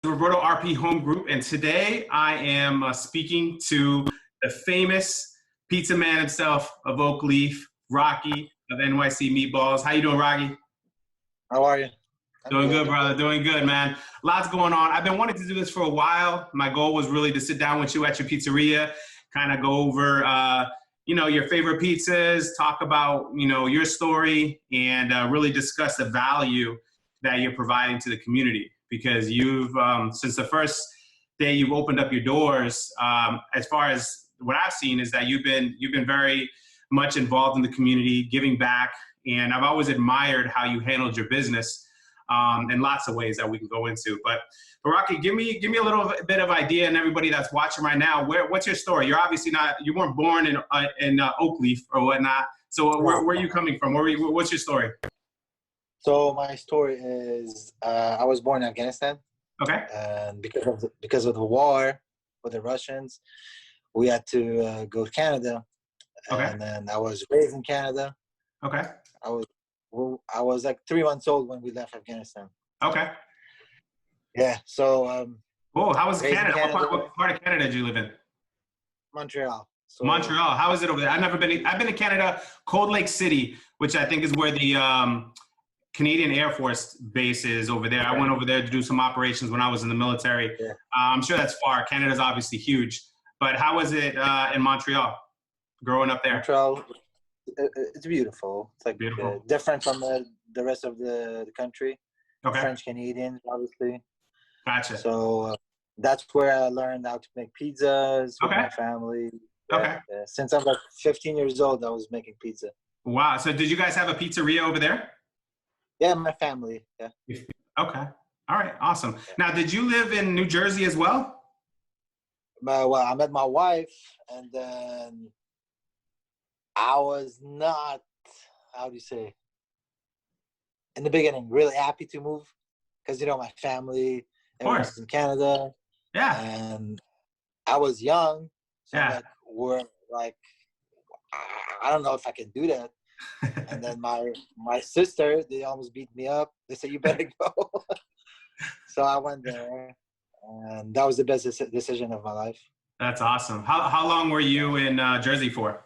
Roberto RP Home Group, and today I am speaking to the famous pizza man himself of Oakleaf, Rocky of NYC Meatballs. How you doing, Rocky? How are you? I'm Doing good, good. brother. Doing good, man. Lots going on. I've been wanting to do this for a while. My goal was really to sit down with you at your pizzeria, kind of go over, your favorite pizzas, talk about, your story, and really discuss the value that you're providing to the community. Because you've, since the first day you've opened up your doors, as far as what I've seen is that you've been very much involved in the community, giving back, and I've always admired how you handled your business in lots of ways that we can go into. But Rocky, give me a little bit of idea, and everybody that's watching right now, what's your story? You're obviously you weren't born in Oakleaf or whatnot. So where are you coming from? What's your story? So my story is I was born in Afghanistan. Okay. And because of the war with the Russians, we had to go to Canada. Okay. And then I was raised in Canada. Okay. I was like 3 months old when we left Afghanistan. Okay. Yeah. So. Oh, how was Canada? Canada? What part of Canada did you live in? Montreal. So, Montreal. How is it over there? I've been to Canada, Cold Lake City, which I think is where the Canadian Air Force base is over there. I went over there to do some operations when I was in the military. Yeah. I'm sure that's far. Canada's obviously huge. But how was it in Montreal, growing up there? Montreal, it's beautiful. It's like beautiful. Different from the rest of the country. Okay. French Canadians, obviously. Gotcha. So that's where I learned how to make pizzas with my family. Okay. Yeah. Since I'm like 15 years old, I was making pizza. Wow. So did you guys have a pizzeria over there? Yeah, my family. Yeah. Okay. All right. Awesome. Yeah. Now, did you live in New Jersey as well? Well, I met my wife, and then I was not, how do you say, in the beginning, really happy to move because, my family, everyone's in Canada. Yeah. And I was young. So we're like, I don't know if I can do that. And then my sister, they almost beat me up. They said, you better go. So I went there, and that was the best decision of my life. That's awesome. How long were you in Jersey for?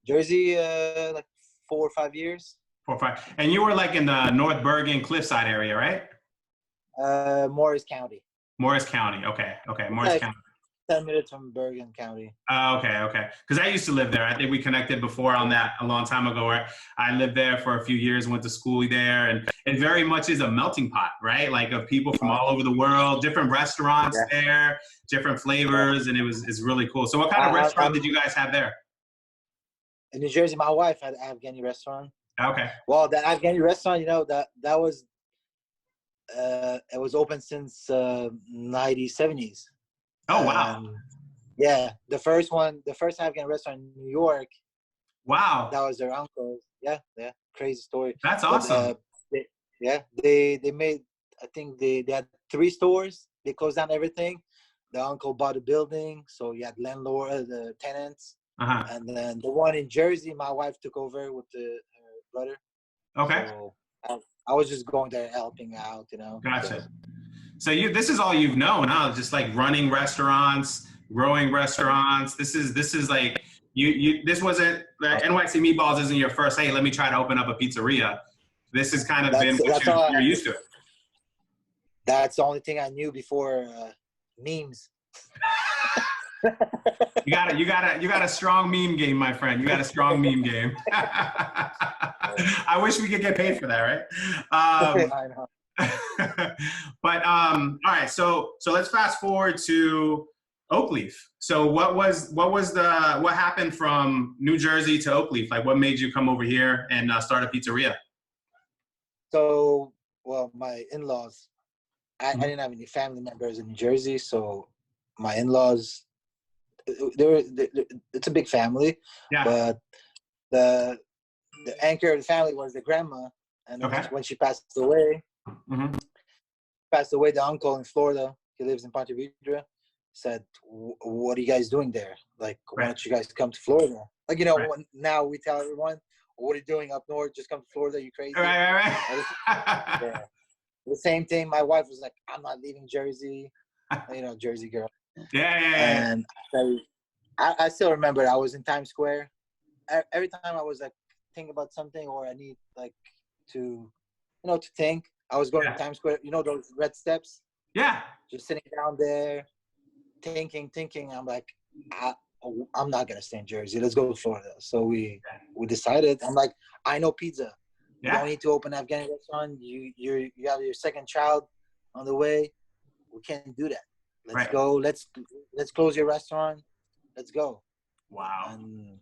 Jersey, like 4 or 5 years. 4 or 5. And you were like in the North Bergen, Cliffside area, right? Morris County. Morris County. Okay. Morris County. 10 minutes from Bergen County. Okay. Because I used to live there. I think we connected before on that a long time ago, where I lived there for a few years, went to school there, and it very much is a melting pot, right? Like of people from all over the world, different restaurants there, different flavors, and it's really cool. So what kind of restaurant did you guys have there? In New Jersey, my wife had an Afghani restaurant. Okay. Well, the Afghani restaurant, that was it was open since 1970s. Oh, wow. Yeah, the first Afghan restaurant in New York. Wow. That was their uncle. Yeah, crazy story. That's awesome. But, they made, I think they had 3 stores. They closed down everything. The uncle bought a building, so you had landlord, the tenants. Uh-huh. And then the one in Jersey, my wife took over with her brother. Okay. So I was just going there helping out, Gotcha. So this is all you've known, huh? Just like running restaurants, growing restaurants. This is like this wasn't NYC Meatballs isn't your first. Hey, let me try to open up a pizzeria. This has kind of been what you're used to. That's the only thing I knew before memes. You got a strong meme game, my friend. You got a strong meme game. I wish we could get paid for that, right? I know. But all right, so let's fast forward to Oakleaf. So what happened from New Jersey to Oakleaf? Like, what made you come over here and start a pizzeria? So, well, my in-laws, I didn't have any family members in New Jersey, so my in-laws, it's a big family. Yeah. But the anchor of the family was the grandma, and when she passed away. Mm-hmm. Passed away, the uncle in Florida, he lives in Ponte Vedra, said, what are you guys doing there? Like, why don't you guys come to Florida? Like, now we tell everyone, what are you doing up north? Just come to Florida, you crazy. Right. Yeah. the same thing. My wife was like, I'm not leaving Jersey. You know, Jersey girl. Yeah. And I still remember I was in Times Square. Every time I was like thinking about something or I need like to, to think, I was going to Times Square. You know those red steps? Yeah. Just sitting down there, thinking. I'm like, I'm not gonna stay in Jersey. Let's go to Florida. So we decided. I'm like, I know pizza. You don't need to open an Afghani restaurant. You have your second child on the way. We can't do that. Let's go. Let's close your restaurant. Let's go. Wow. And,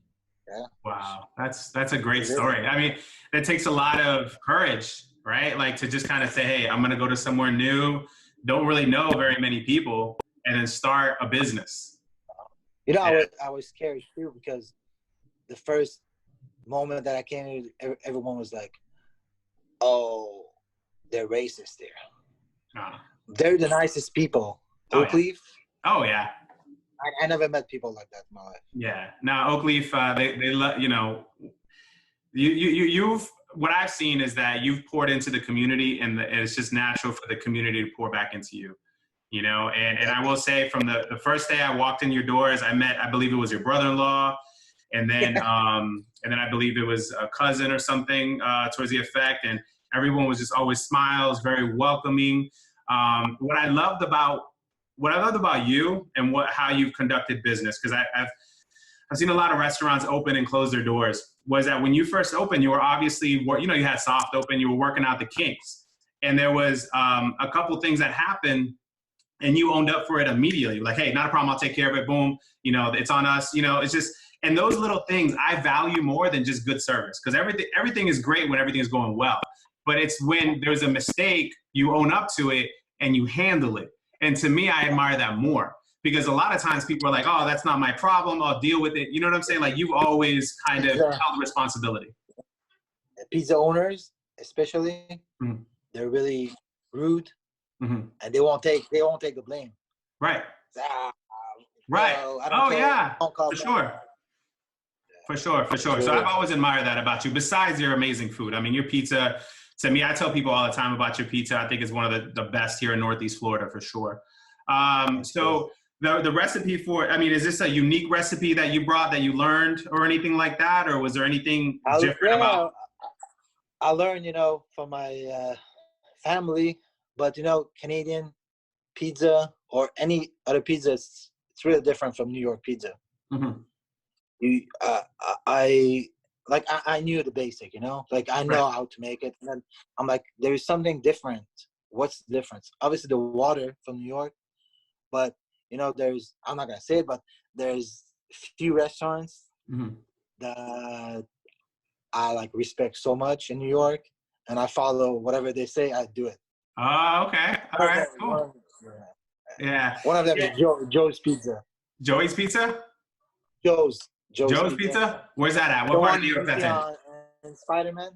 wow. That's a great story. I mean, it takes a lot of courage, right? Like to just kind of say, hey, I'm going to go to somewhere new. Don't really know very many people and then start a business. You know, I was scared too because the first moment that I came in, everyone was like, oh, they're racist there. They're the nicest people. Oakleaf. Oh, yeah. I never met people like that in my life. Yeah. Now, Oakleaf, they love, you've, what I've seen is that you've poured into the community and it's just natural for the community to pour back into you, and I will say from the first day I walked in your doors, I believe it was your brother-in-law. And then, I believe it was a cousin or something towards the effect. And everyone was just always smiles, very welcoming. What I loved about you and how you've conducted business, because I've seen a lot of restaurants open and close their doors, was that when you first opened, you were obviously, you had soft open, you were working out the kinks. And there was a couple things that happened and you owned up for it immediately. Like, hey, not a problem, I'll take care of it. Boom. It's on us. It's just, and those little things I value more than just good service, because everything is great when everything is going well. But it's when there's a mistake, you own up to it and you handle it. And to me, I admire that more, because a lot of times people are like, oh, that's not my problem, I'll deal with it. You know what I'm saying? Like, you've always kind of held the responsibility. Pizza owners, especially, they're really rude, and they won't take the blame. Right. Right. Oh, yeah, for sure. For sure. So I've always admired that about you, besides your amazing food. I mean, your pizza, to me, I tell people all the time about your pizza. I think it's one of the best here in Northeast Florida, for sure. So the recipe for, I mean, is this a unique recipe that you brought that you learned or anything like that? Or was there anything different about? I learned, from my family, but, Canadian pizza or any other pizza, it's really different from New York pizza. Mm-hmm. I knew the basic, like I know how to make it. And then I'm like, there's something different. What's the difference? Obviously the water from New York, but I'm not going to say it, but there's few restaurants that I respect so much in New York, and I follow whatever they say, I do it. Oh, okay. All right, cool. Yeah. One of them is Joe's Pizza. Joey's Pizza? Joe's Pizza? Where's that at? What part of New York that's in? Spider-Man.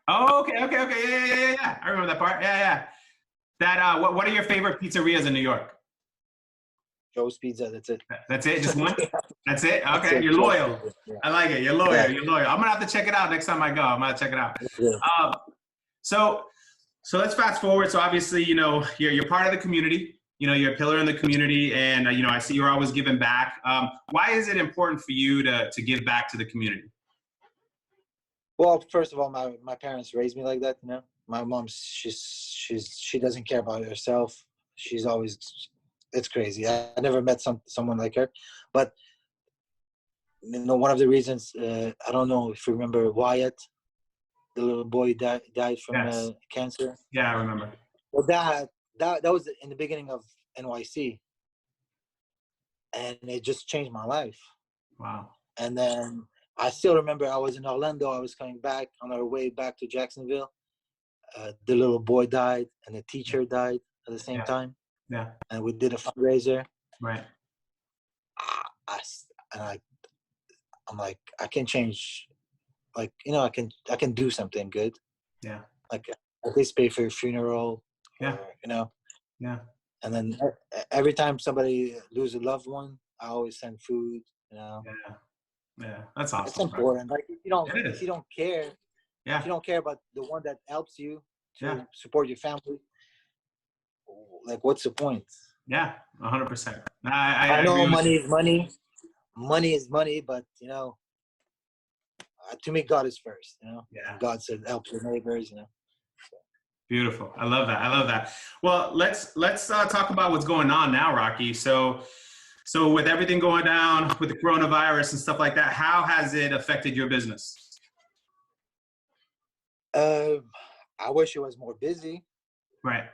Oh, okay. Yeah. I remember that part. Yeah. That what are your favorite pizzerias in New York? Joe's Pizza. That's it. That's it. Just one. That's it. Okay, you're loyal. Yeah. I like it. You're loyal. Yeah. You're loyal. I'm gonna have to check it out next time I go. I'm gonna check it out. Yeah. So let's fast forward. So obviously, you're part of the community. You're a pillar in the community, and I see you're always giving back. Why is it important for you to give back to the community? Well, first of all, my parents raised me like that. My mom, she doesn't care about herself. She's always, it's crazy. I never met someone like her, but one of the reasons, I don't know if you remember Wyatt, the little boy died from cancer. Yeah, I remember. Well, that was in the beginning of NYC, and it just changed my life. Wow. And then I still remember I was in Orlando. I was coming back on our way back to Jacksonville. The little boy died, and the teacher died at the same time. Yeah. And we did a fundraiser. Right. I'm like, I can change. I can do something good. Yeah. Like at least pay for your funeral. Yeah. Yeah. And then every time somebody loses a loved one, I always send food. Yeah. That's awesome. It's important. Like if you don't care, if you don't care about the one that helps you to support your family, like, what's the point? Yeah, 100%. I know money is money. Money is money, but to me, God is first. Yeah. God said, "Help your neighbors." Beautiful. I love that. I love that. Well, let's talk about what's going on now, Rocky. So with everything going down with the coronavirus and stuff like that, how has it affected your business? I wish it was more busy. Right.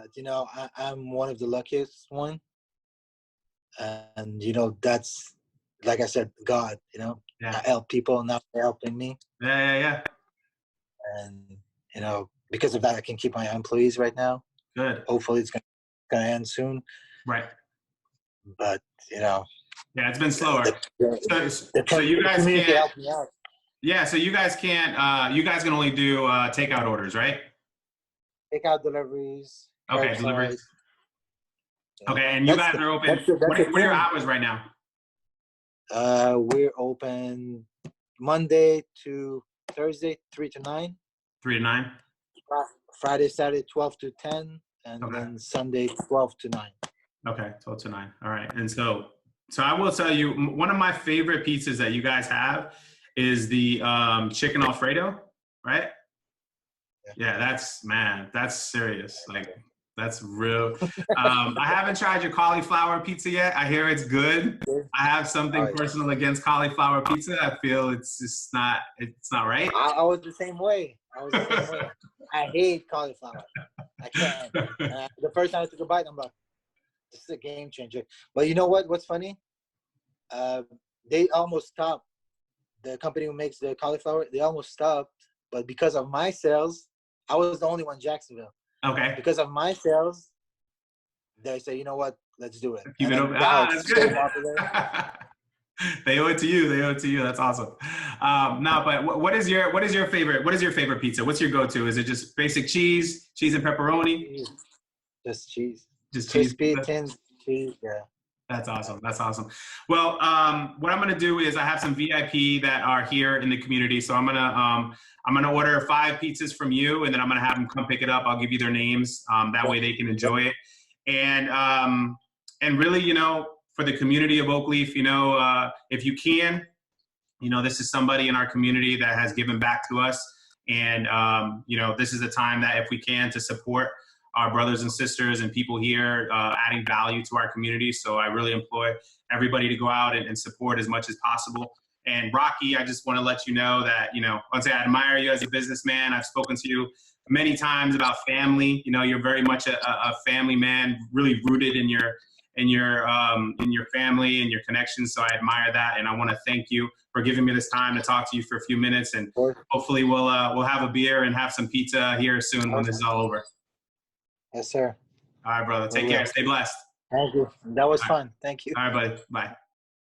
But I'm one of the luckiest one, and that's, like I said, God. Yeah. I help people, now they're helping me. Yeah. And because of that, I can keep my employees right now. Good. Hopefully, it's gonna end soon. Right. But yeah, it's been slower. So you guys can't help me out. Yeah, so you guys can't. You guys can only do takeout orders, right? Takeout deliveries. Okay, deliveries. Okay, and you guys are open. What are your hours right now? We're open Monday to Thursday, 3 to 9. 3 to 9. Friday, Saturday, 12 to 10, and then Sunday, 12 to 9. Okay, 12 to 9. All right, and so I will tell you, one of my favorite pizzas that you guys have is the chicken Alfredo, right? Yeah, that's serious. Like, that's real. I haven't tried your cauliflower pizza yet. I hear it's good. I have something personal against cauliflower pizza. I feel it's not right. I was the same way. I hate cauliflower. I can't. The first time I took a bite, I'm like, this is a game changer. But you know what? What's funny? They almost stopped. The company who makes the cauliflower, they almost stopped. But because of my sales, I was the only one in Jacksonville. Okay. Because of my sales, they say, you know what? Let's do it. Keep it open. That's good. They owe it to you. That's awesome. No, but what is your favorite pizza? What's your go-to? Is it just basic cheese and pepperoni? Just cheese. Just cheese. Crispy, thin cheese. Yeah. That's awesome. Well, what I'm gonna do is I have some VIP that are here in the community, so I'm gonna order 5 pizzas from you, and then I'm gonna have them come pick it up. I'll give you their names. That way they can enjoy it, and really, for the community of Oakleaf, if you can, this is somebody in our community that has given back to us, and this is a time that if we can to support our brothers and sisters and people here, adding value to our community. So I really employ everybody to go out and support as much as possible. And Rocky, I just want to let you know that, once I admire you as a businessman, I've spoken to you many times about family. You're very much a family man, really rooted in your family and your connections. So I admire that. And I want to thank you for giving me this time to talk to you for a few minutes. And hopefully we'll have a beer and have some pizza here soon when this is all over. Yes, sir. All right, brother. Take care. Stay blessed. Thank you. That was fun. Thank you. All right, buddy. Bye.